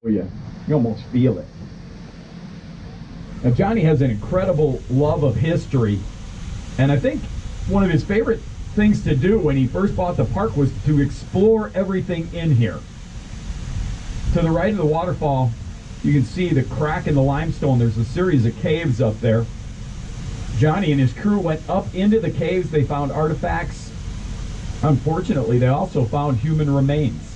Oh yeah, you almost feel it. Now Johnny has an incredible love of history, and I think one of his favorite things to do when he first bought the park was to explore everything in here. To the right of the waterfall, you can see the crack in the limestone. There's a series of caves up there. Johnny and his crew went up into the caves. They found artifacts. Unfortunately, they also found human remains.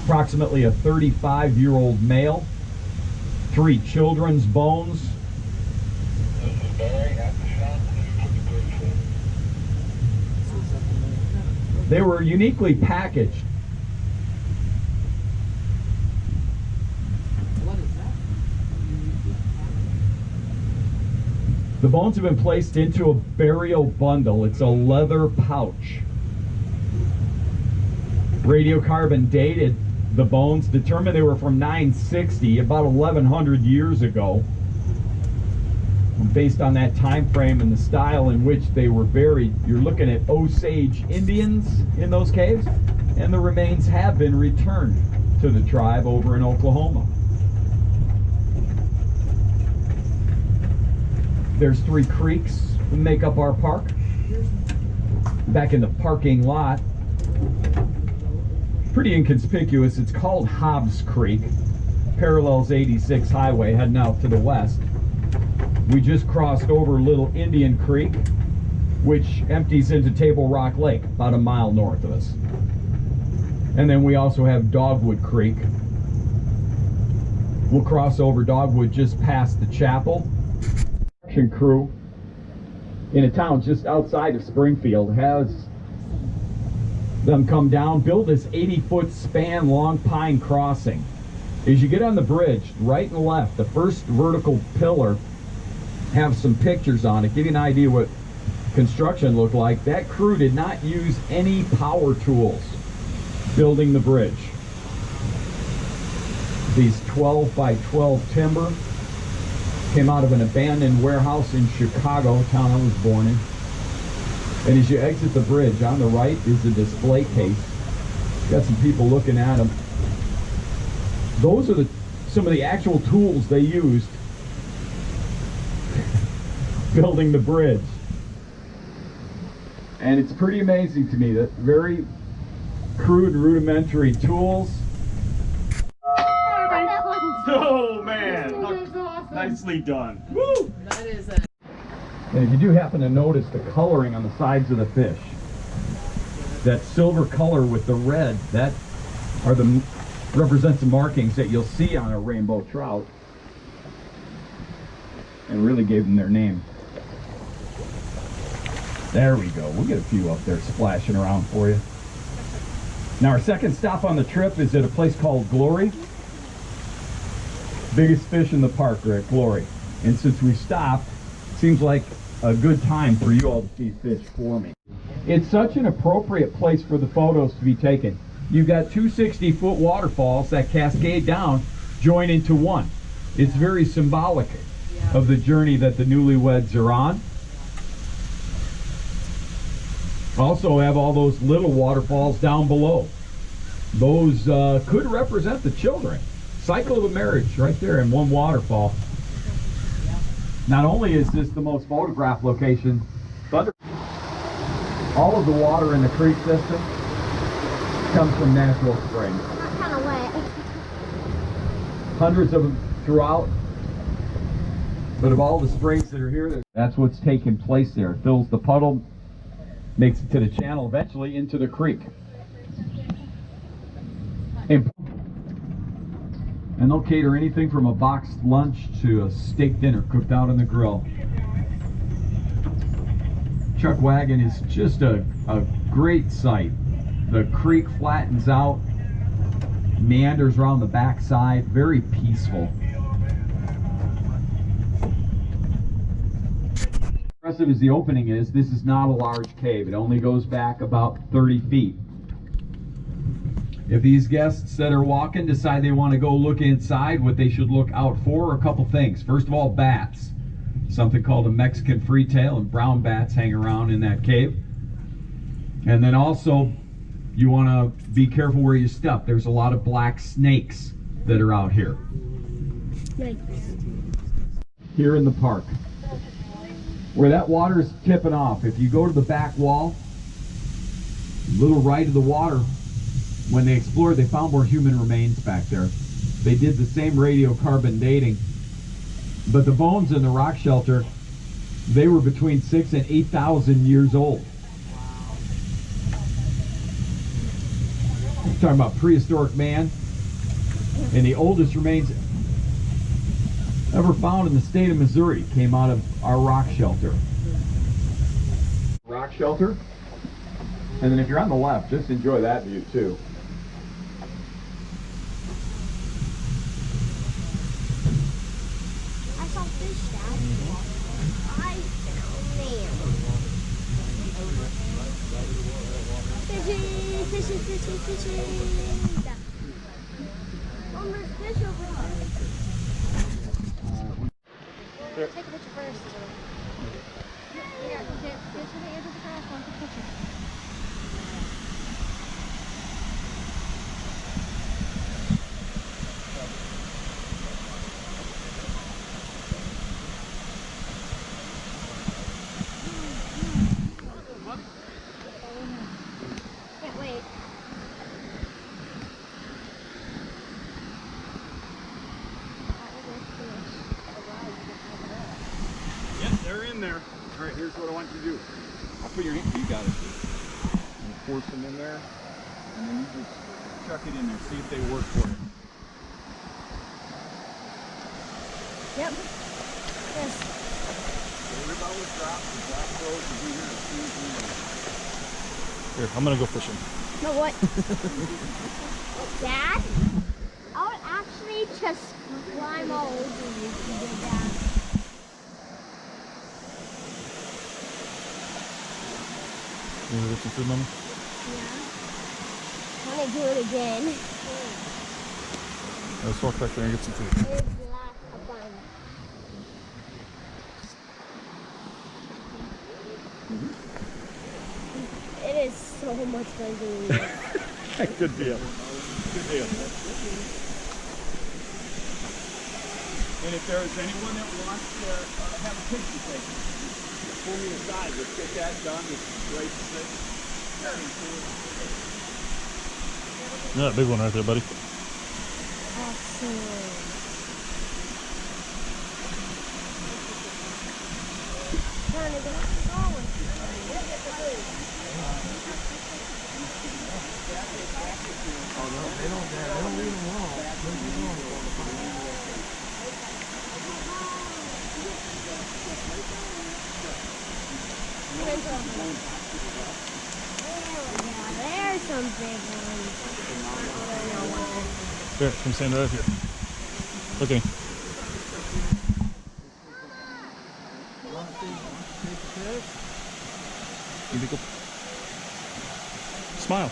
Approximately a 35-year-old male, 3 children's bones. They were uniquely packaged. What is that? The bones have been placed into a burial bundle. It's a leather pouch. Radiocarbon dated the bones, determined they were from 960, about 1100 years ago. Based on that time frame and the style in which they were buried, you're looking at Osage Indians in those caves, and the remains have been returned to the tribe over in Oklahoma. There's 3 creeks that make up our park. Back in the parking lot, pretty inconspicuous, it's called Hobbs Creek, parallels 86 highway heading out to the west. We just crossed over Little Indian Creek, which empties into Table Rock Lake, about a mile north of us. And then we also have Dogwood Creek. We'll cross over Dogwood just past the chapel. Construction crew in a town just outside of Springfield has them come down, build this 80-foot span long pine crossing. As you get on the bridge, right and left, the first vertical pillar have some pictures on it, give you an idea what construction looked like. That crew did not use any power tools building the bridge. These 12 by 12 timber came out of an abandoned warehouse in Chicago, town I was born in. And as you exit the bridge, on the right is a display case. Got some people looking at them. Those are some of the actual tools they used building the bridge. And it's pretty amazing to me that very crude, rudimentary tools. Oh man, Awesome. nicely done. Woo! That is a... And if you do happen to notice the coloring on the sides of the fish, that silver color with the red, that represents the markings that you'll see on a rainbow trout, and really gave them their name. There we go. We'll get a few up there splashing around for you. Now our second stop on the trip is at a place called Glory. Biggest fish in the park are at Glory. And since we stopped, seems like a good time for you all to see fish for me. It's such an appropriate place for the photos to be taken. You've got 2 60-foot waterfalls that cascade down, join into one. It's very symbolic of the journey that the newlyweds are on. Also have all those little waterfalls down below. Those could represent the children. Cycle of a marriage right there in one waterfall. Not only is this the most photographed location, but all of the water in the creek system comes from natural springs. Not kind of wet. Hundreds of them throughout. But of all the springs that are here, that's what's taking place there. It fills the puddle, makes it to the channel, eventually into the creek. And they'll cater anything from a boxed lunch to a steak dinner cooked out on the grill. Chuck Wagon is just a great sight. The creek flattens out, meanders around the backside, very peaceful. Impressive as the opening is, this is not a large cave. It only goes back about 30 feet. If these guests that are walking decide they want to go look inside, what they should look out for are a couple things. First of all, bats. something called a Mexican freetail, and brown bats hang around in that cave. And then also, you want to be careful where you step. There's a lot of black snakes that are out here. Here in the park, where that water is tipping off, if you go to the back wall, a little right of the water, when they explored, they found more human remains back there. They did the same radiocarbon dating, but the bones in the rock shelter, they were between 6,000 and 8,000 years old. We're talking about prehistoric man, and the oldest remains ever found in the state of Missouri came out of our rock shelter. Rock shelter, and then if you're on the left, just enjoy that view too. I saw fish, Dad. I found fishing. Oh, there's fish over there. Take a picture first. Here, get to the edge of the grass, want the picture. Can't wait. Yep, they're in there. All right, here's what I want you to do. I'll put your hand, you got it. And force them in there, and then you just chuck it in there, see if they work for you. Yep. Yes. Don't worry about what's dropped. The drop throws will be here as soon as we know. Here, I'm gonna go fishing. No, what? Dad? I would actually just climb all over you if you did that. You wanna get some food, Mama? Yeah. I'm gonna do it again. Let's walk back there and get some food. Here's the last one. It is so much fun doing it. Good deal. Good deal. And if there is anyone that wants to have a picture taken, pull me aside. Let's get that done. It's great to see. Yeah, big one right there, buddy. Awesome. Trying to get going. Oh, no, they don't leave them alone. There's some big ones. Here, come stand right up here. Look at me. You be cool. Smile.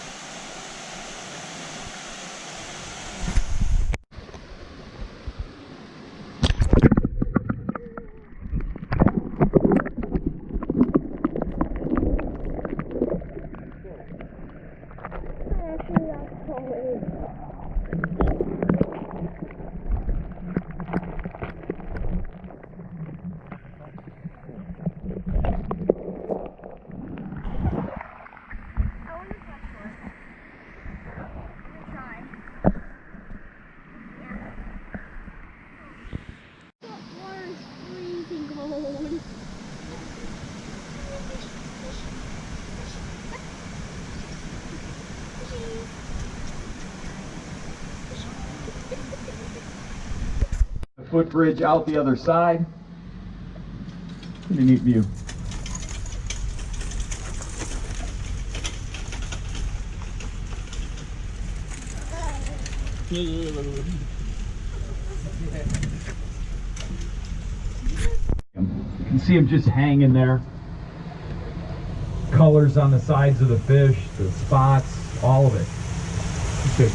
Footbridge out the other side. Pretty neat view. You can see them just hanging there. Colors on the sides of the fish, the spots, all of it. It's a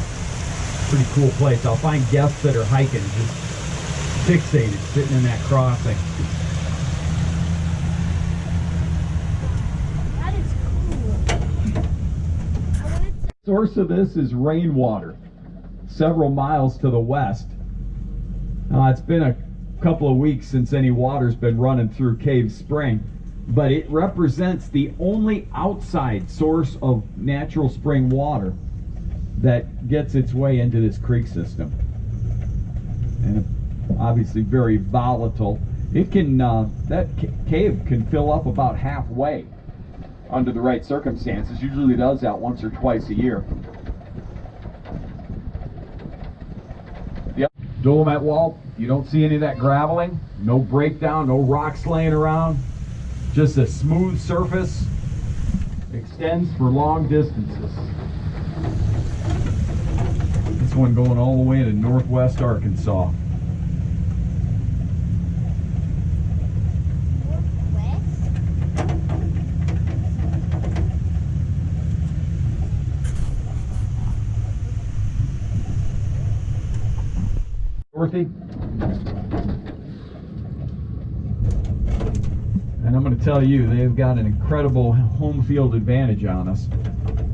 pretty cool place. I'll find guests that are hiking just fixated, sitting in that crossing. Source of this is rainwater, several miles to the west. Now, it's been a couple of weeks since any water's been running through Cave Spring, but it represents the only outside source of natural spring water that gets its way into this creek system. And obviously very volatile. It can, that cave can fill up about halfway under the right circumstances. Usually does that once or twice a year. Yep. Dolomite wall, you don't see any of that graveling, no breakdown, no rocks laying around, just a smooth surface, extends for long distances. This one going all the way into northwest Arkansas. Dorothy. And I'm going to tell you, they've got an incredible home field advantage on us.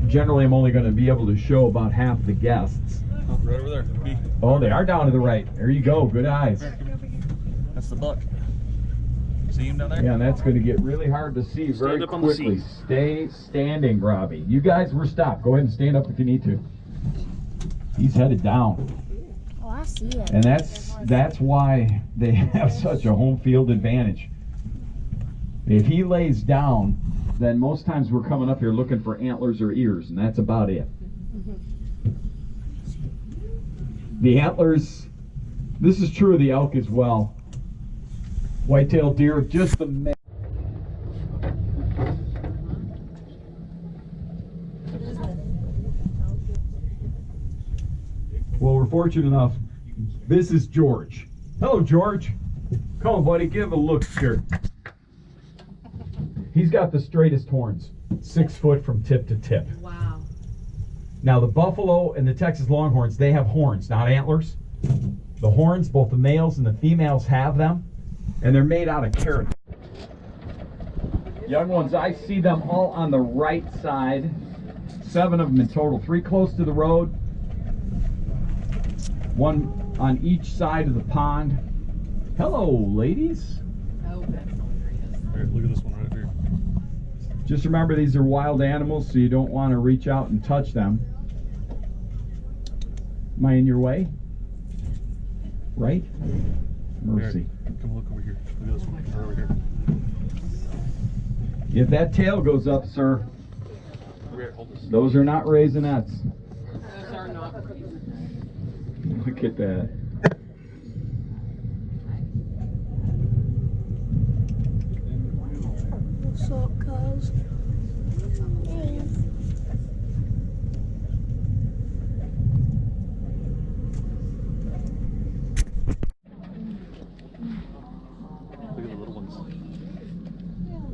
Generally, I'm only going to be able to show about half the guests. Oh, right over there. B. Oh, they are down to the right. There you go. Good eyes. That's the buck. See him down there? Yeah, and that's going to get really hard to see very Stand up on the quickly. seat. Stay standing, Robbie. You guys were stopped. Go ahead and stand up if you need to. He's headed down. Oh, I see it. And that's why they have such a home field advantage. If he lays down, then most times we're coming up here looking for antlers or ears, and that's about it. The antlers, this is true of the elk as well. White-tailed deer, just the male. Well, we're fortunate enough. This is George. Hello, George. Come on, buddy, give a look here. He's got the straightest horns, 6 foot from tip to tip. Wow. Now, the buffalo and the Texas longhorns, they have horns, not antlers. The horns, both the males and the females have them, and they're made out of keratin. Young ones, I see them all on the right side. 7 of them in total, 3 close to the road, 1 on each side of the pond. Hello, ladies. Oh, that's hilarious. Here, look at this one right here. Just remember, these are wild animals, so you don't want to reach out and touch them. Am I in your way? Right? Mercy. Here, come look over here. Look at this one. Right over here. If that tail goes up, sir, Over here, hold this. those are not raisinets. Those are not. Look at that. What's up, cuz? Thanks. Look at the little ones.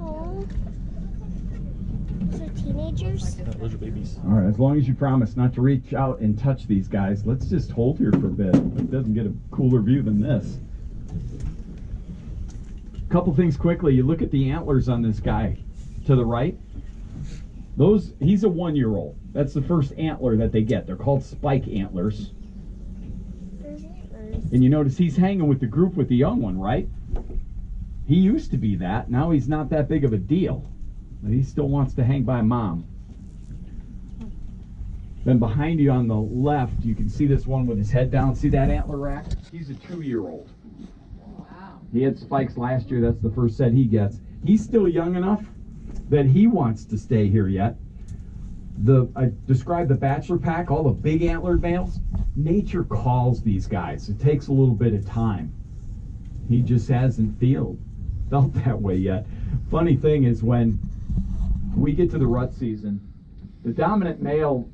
Oh. Those are teenagers? Yeah, those are babies. All right, as long as you promise not to reach out and touch these guys, let's just hold here for a bit. It doesn't get a cooler view than this. Couple things quickly. You look at the antlers on this guy to the right. Those, he's a 1-year-old. That's the first antler that they get. They're called spike antlers. There's antlers. And you notice he's hanging with the group with the young one, right? He used to be that. Now he's not that big of a deal. But he still wants to hang by mom. Then behind you on the left, you can see this one with his head down. See that antler rack? He's a 2-year-old. Wow. He had spikes last year. That's the first set he gets. He's still young enough that he wants to stay here yet. I described the bachelor pack, all the big antlered males. Nature calls these guys. It takes a little bit of time. He just hasn't felt that way yet. Funny thing is, when we get to the rut season, the dominant male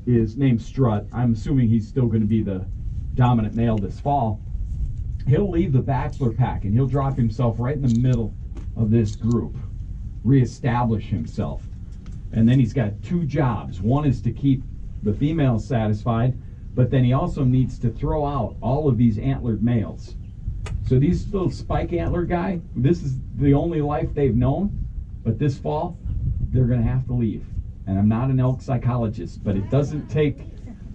is named Strut. I'm assuming he's still going to be the dominant male this fall. He'll leave the bachelor pack and he'll drop himself right in the middle of this group, reestablish himself. And then he's got 2 jobs. One is to keep the females satisfied, but then he also needs to throw out all of these antlered males. So these little spike antler guy, this is the only life they've known, but this fall, they're going to have to leave. and I'm not an elk psychologist, but it doesn't take,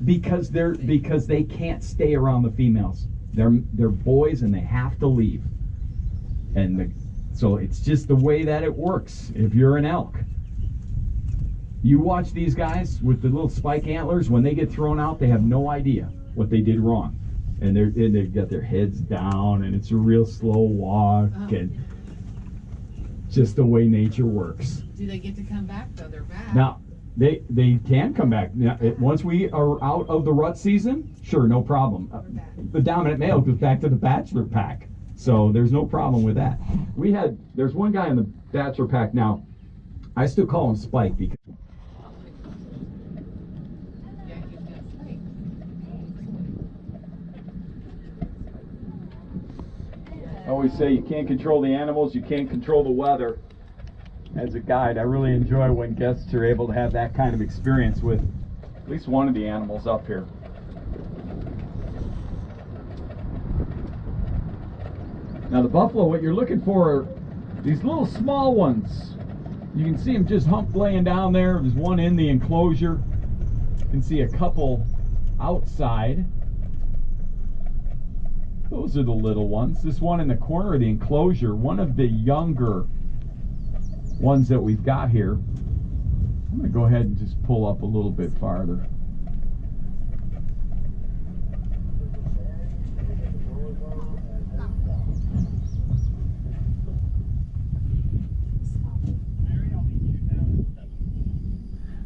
because they can't stay around the females. They're boys and they have to leave. And so it's just the way that it works. If you're an elk, you watch these guys with the little spike antlers, when they get thrown out, they have no idea what they did wrong. And they've got their heads down, and it's a real slow walk, and just the way nature works. Do they get to come back though? They're back. Now, they can come back. Now, once we are out of the rut season, sure, no problem. The dominant male goes back to the bachelor pack. So there's no problem with that. There's one guy in the bachelor pack now. I still call him Spike because Yeah, he's got spikes. I always say you can't control the animals, you can't control the weather. As a guide, I really enjoy when guests are able to have that kind of experience with at least one of the animals up here. Now the buffalo, what you're looking for are these little small ones. You can see them just humped laying down there. There's one in the enclosure. You can see a couple outside. Those are the little ones. This one in the corner of the enclosure, one of the younger ones that we've got here. I'm going to go ahead and just pull up a little bit farther.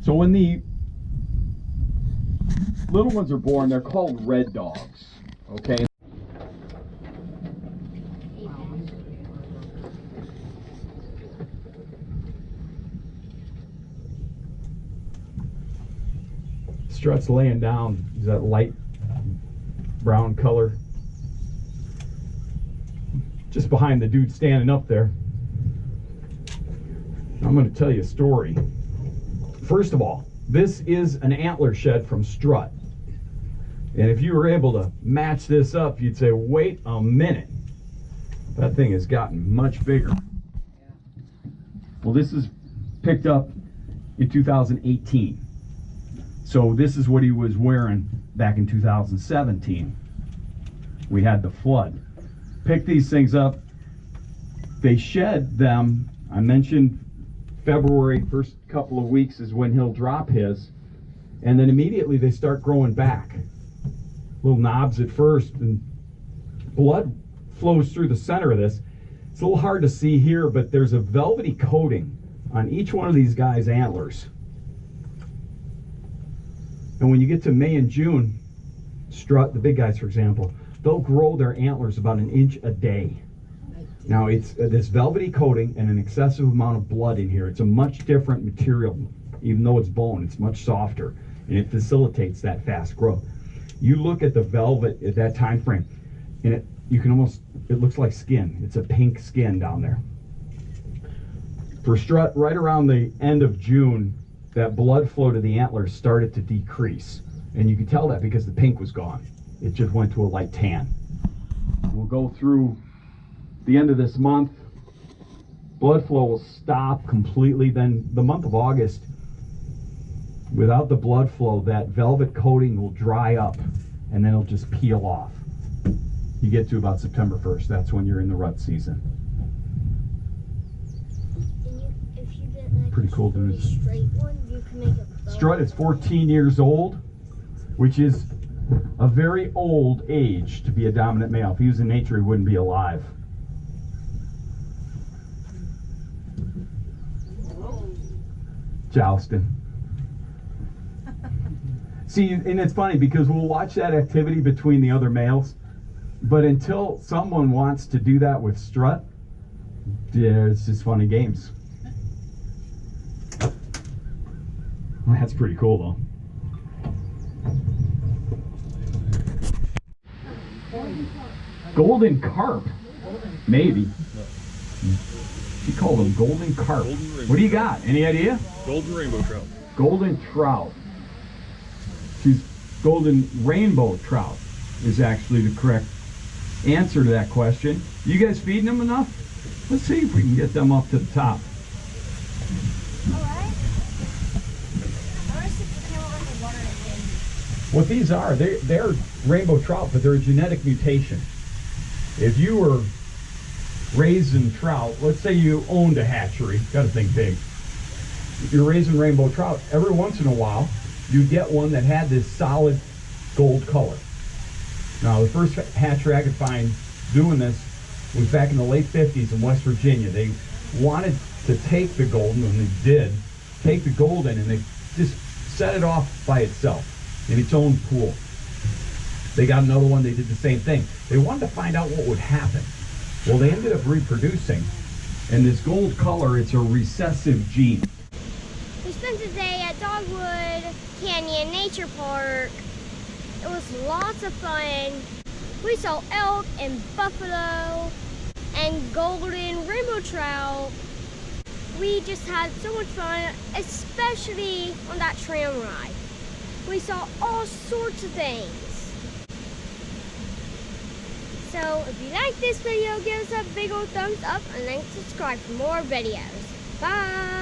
So when the little ones are born, they're called red dogs, okay? Strut's laying down. Is that light brown color? Just behind the dude standing up there. I'm going to tell you a story. First of all, this is an antler shed from Strut. And if you were able to match this up, you'd say, wait a minute. That thing has gotten much bigger. Well, this is picked up in 2018. So this is what he was wearing back in 2017. We had the flood. Pick these things up. They shed them. I mentioned February, first couple of weeks is when he'll drop his. And then immediately they start growing back. Little knobs at first, and blood flows through the center of this. It's a little hard to see here, but there's a velvety coating on each one of these guys' antlers. And when you get to May and June, Strut, the big guys for example, they'll grow their antlers about an inch a day. Now it's this velvety coating and an excessive amount of blood in here. It's a much different material. Even though it's bone, it's much softer, and it facilitates that fast growth. You look at the velvet at that time frame, and it looks like skin. It's a pink skin down there. For Strut, right around the end of June, that blood flow to the antlers started to decrease. And you could tell that because the pink was gone. It just went to a light tan. We'll go through the end of this month. Blood flow will stop completely. Then the month of August, without the blood flow, that velvet coating will dry up and then it'll just peel off. You get to about September 1st. That's when you're in the rut season. If you get like Pretty cool dude. straight one, you can make a Strut is 14 years old, which is a very old age to be a dominant male. If he was in nature, he wouldn't be alive. Jousting. See, and it's funny because we'll watch that activity between the other males, but until someone wants to do that with Strut, it's just fun and games. That's pretty cool though. Golden carp, maybe. She called them golden carp. What do you got? Any idea? Golden rainbow trout. Golden trout. She's golden rainbow trout is actually the correct answer to that question. You guys feeding them enough? Let's see if we can get them up to the top. Alright. What these are, they're rainbow trout, but they're a genetic mutation. If you were raising trout, let's say you owned a hatchery, gotta think big. If you're raising rainbow trout, every once in a while, you get one that had this solid gold color. Now, the first hatchery I could find doing this was back in the late 50s in West Virginia. They wanted to take the golden, and they did, take the golden, and they just set it off by itself in its own pool. They got another one, they did the same thing. They wanted to find out what would happen. Well, they ended up reproducing, and this gold color, it's a recessive gene. We spent the day at Dogwood Canyon Nature Park. It was lots of fun. We saw elk and buffalo and golden rainbow trout. We just had so much fun, especially on that tram ride. We saw all sorts of things. So if you like this video, give us a big old thumbs up and like subscribe for more videos. Bye!